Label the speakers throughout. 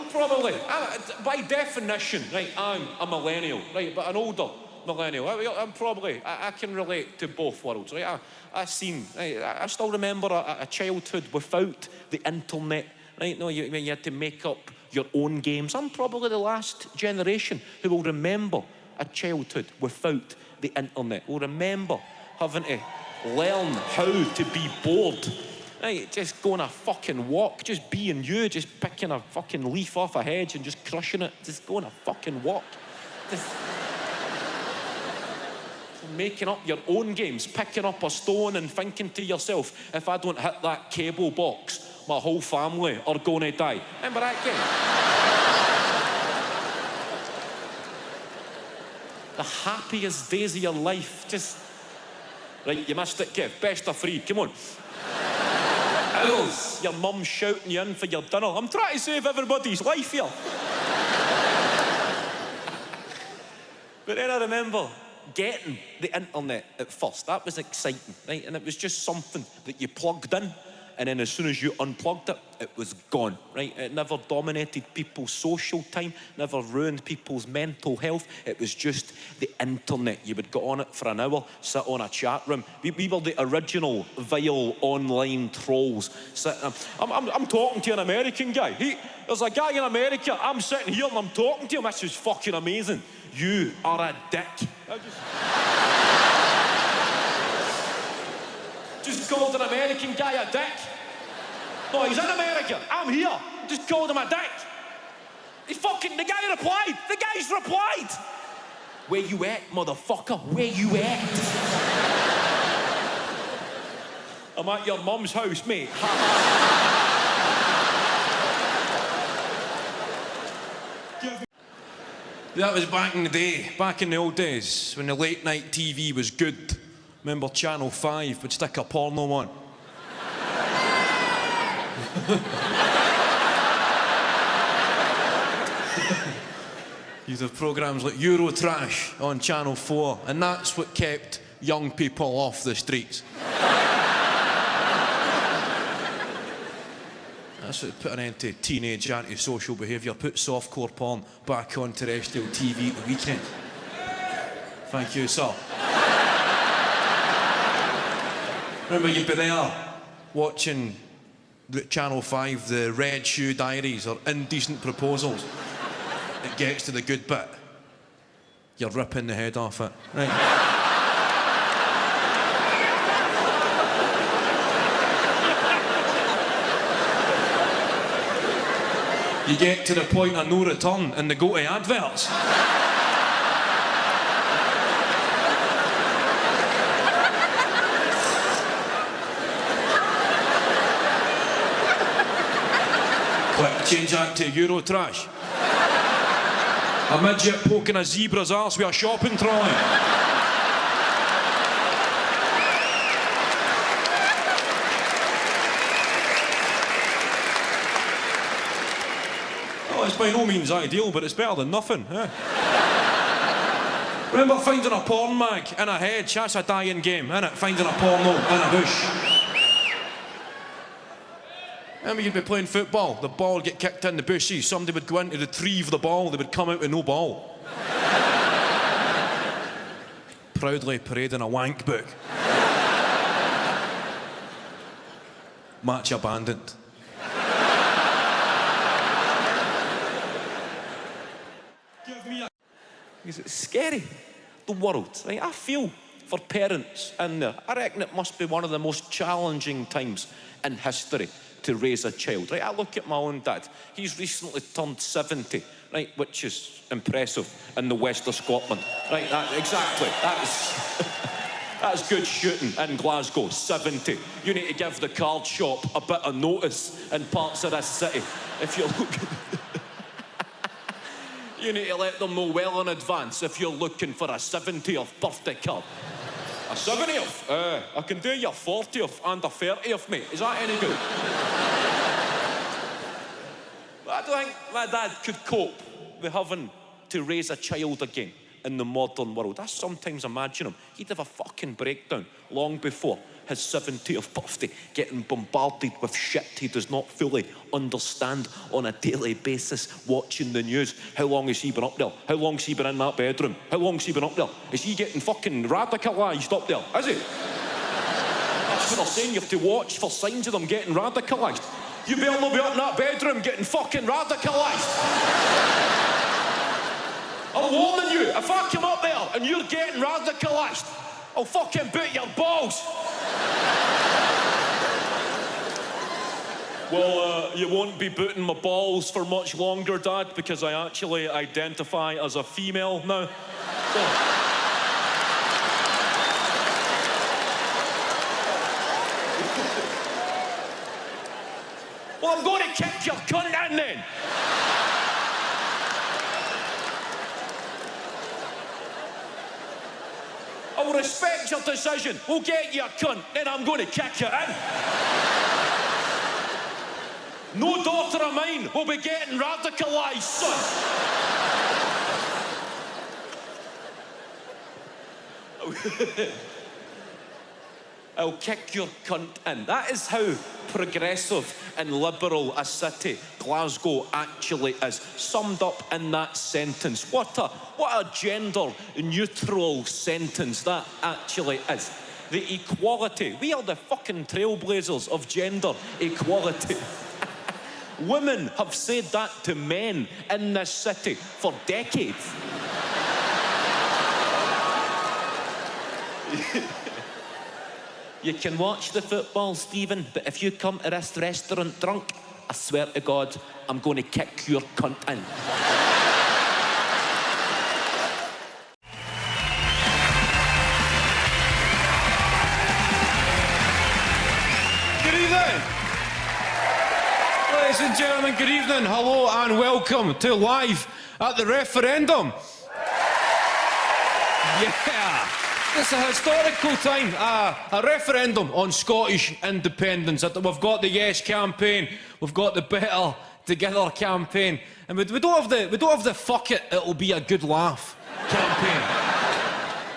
Speaker 1: I'm probably, by definition, right, I'm a millennial, right, but an older millennial. I'm probably, I can relate to both worlds, right? I still remember a childhood without the internet, right? No, when you had to make up your own games. I'm probably the last generation who will remember a childhood without the internet. Will remember having to learn how to be bored. Right, just going a fucking walk, just being you, just picking a fucking leaf off a hedge and just crushing it, just going a fucking walk. Just making up your own games, picking up a stone and thinking to yourself, if I don't hit that cable box, my whole family are going to die. Remember that game? The happiest days of your life, just... Right, you missed it, Kev. Best of 3, come on. Hours, your mum shouting you in for your dinner. I'm trying to save everybody's life here. But then I remember getting the internet at first. That was exciting, right? And it was just something that you plugged in, and then as soon as you unplugged it, it was gone, right? It never dominated people's social time, never ruined people's mental health. It was just the internet. You would get on it for an hour, sit on a chat room. We were the original vile online trolls. I'm talking to an American guy. There's a guy in America, I'm sitting here and I'm talking to him. This is fucking amazing. You are a dick. Just called an American guy a dick. No, he's in America. I'm here. Just called him a dick. The guy replied. The guy's replied. Where you at, motherfucker? Where you at? I'm at your mum's house, mate. That was back in the day, back in the old days, when the late night TV was good. Remember Channel 5 would stick a porno on. You'd have programmes like Eurotrash on Channel 4, and that's what kept young people off the streets. That's what put an end to teenage antisocial behaviour, put softcore porn back on terrestrial TV at the weekend. Thank you, sir. Remember, you'd be there watching Channel 5, the Red Shoe Diaries or Indecent Proposals. It gets to the good bit. You're ripping the head off it. Right. You get to the point of no return and they go to adverts. Quick, change that to Eurotrash. A midget poking a zebra's arse with a shopping trolley. Oh, it's by no means ideal, but it's better than nothing. Remember finding a porn mag in a hedge? That's a dying game, isn't it? Finding a porno in a bush. Remember, you'd be playing football, the ball would get kicked in the bushes, somebody would go in to retrieve the ball, they would come out with no ball. Proudly parading a wank book. Match abandoned. It's scary, the world, right? I feel for parents in there. I reckon it must be one of the most challenging times in history to raise a child, right? I look at my own dad. He's recently turned 70, right? Which is impressive in the west of Scotland, right? Exactly. That's good shooting in Glasgow, 70. You need to give the card shop a bit of notice in parts of this city. If you're looking... You need to let them know well in advance if you're looking for a 70th birthday card. A 70th? I can do your 40th and a 30th, mate. Is that any good? But I don't think my dad could cope with having to raise a child again in the modern world. I sometimes imagine him. He'd have a fucking breakdown long before his 70th birthday, getting bombarded with shit he does not fully understand on a daily basis, watching the news. How long has he been up there? How long has he been in that bedroom? How long has he been up there? Is he getting fucking radicalised up there? Is he? That's what they're saying. You have to watch for signs of them getting radicalised. You better not be up in that bedroom getting fucking radicalised. I'm warning you, if I come up there and you're getting radicalised, I'll fucking boot your balls. Well, you won't be booting my balls for much longer, Dad, because I actually identify as a female now. So. Well, I'm going to kick your cunt in then. I will respect your decision. We'll get you a cunt, then I'm going to kick you in. No daughter of mine will be getting radicalised, son. I'll kick your cunt in. That is how progressive and liberal a city Glasgow actually is. Summed up in that sentence. What a gender-neutral sentence that actually is. The equality. We are the fucking trailblazers of gender equality. Women have said that to men in this city for decades. You can watch the football, Stephen, but if you come to this restaurant drunk, I swear to God, I'm going to kick your cunt in.
Speaker 2: Good evening. Ladies and gentlemen, good evening, hello and welcome to Live at the Referendum. Yeah. It's a historical time, a referendum on Scottish independence. We've got the Yes campaign, we've got the Better Together campaign, and we don't have the fuck it, it'll be a good laugh campaign.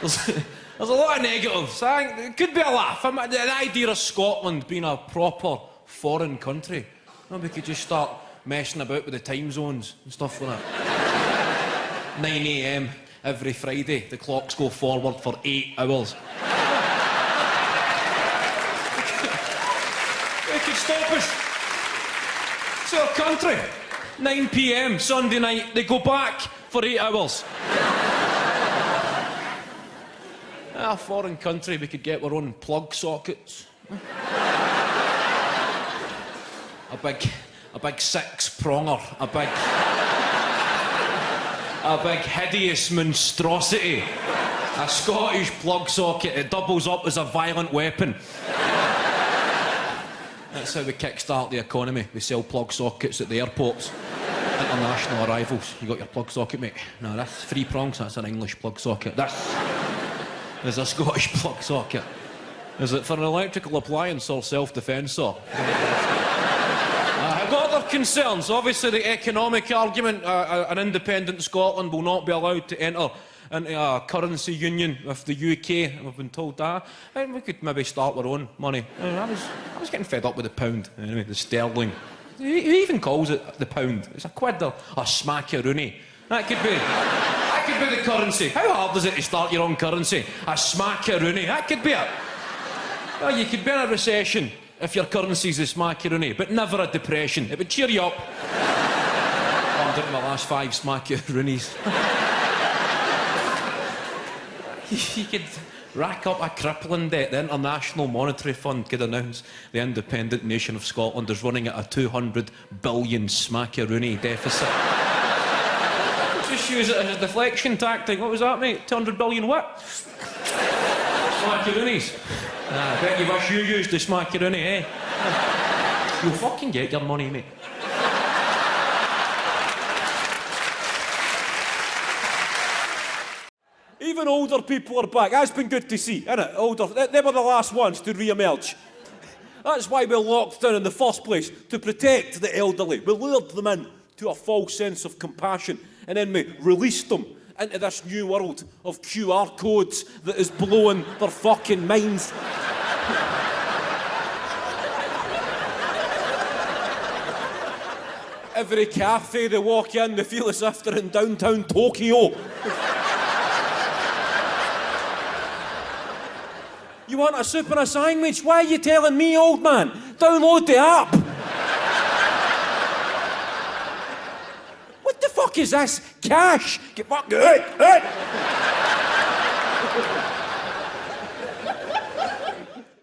Speaker 2: There's a lot of negatives. I think it could be a laugh. The idea of Scotland being a proper foreign country. Maybe we could just start messing about with the time zones and stuff like that. 9 AM. Every Friday, the clocks go forward for 8 hours. They could stop us. It's our country. 9 PM, Sunday night, they go back for 8 hours. A foreign country, we could get our own plug sockets. A big six-pronger, a big hideous monstrosity. A Scottish plug socket. It doubles up as a violent weapon. That's how we kickstart the economy. We sell plug sockets at the airports. International arrivals. You got your plug socket, mate? No, that's 3 prongs. That's an English plug socket. There's a Scottish plug socket. Is it for an electrical appliance or self-defence, sir? I've got other concerns. Obviously, the economic argument. An independent Scotland will not be allowed to enter into a currency union with the UK. We've been told that. And we could maybe start our own money. I was getting fed up with the pound. Anyway, the sterling. Who even calls it the pound? It's a quid or a smackaroonie. That could be the currency. How hard is it to start your own currency? A smackaroonie. That could be it. Well, you could be in a recession if your currency's a smackaroonie, but never a depression. It would cheer you up. I'm doing my last 5 smackaroonies. You could rack up a crippling debt. The International Monetary Fund could announce the independent nation of Scotland is running at a 200 billion smackaroonie deficit. Just use it as a deflection tactic. What was that, mate? 200 billion what? Smackaroonies. I bet you wish you used the smackaroonie, eh? You'll fucking get your money, mate.
Speaker 1: Even older people are back. That's been good to see, isn't it? Older. They were the last ones to re-emerge. That's why we locked down in the first place, to protect the elderly. We lured them in to a false sense of compassion, and then we released them into this new world of QR codes that is blowing their fucking minds.
Speaker 3: Every cafe they walk in, they feel as if they're in downtown Tokyo. You want a soup and a sandwich? Why are you telling me, old man? Download the app. What the fuck is this? Cash? Get fuck good.